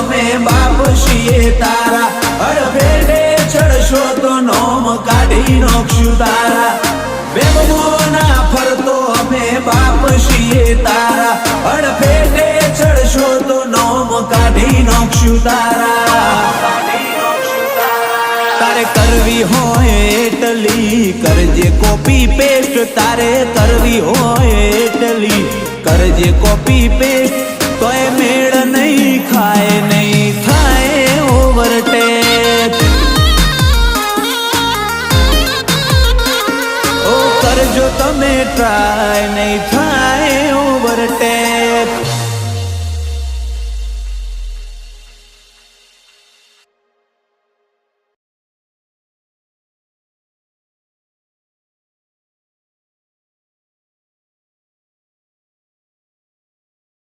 અમે બાપ છીએ તારા અડફેટે ચડશો તો નોમ કાઢી નોખશું તારા બેબો ના ફરતો અમે બાપ છીએ તારા અડફેટે ચડશો તો નોમ કાઢી નોખશું તારા તારે કરવી હોય એટલી કરજે કોપી પેસ્ટ તારે કરવી હોય એટલી કરજે કોપી પેસ્ટ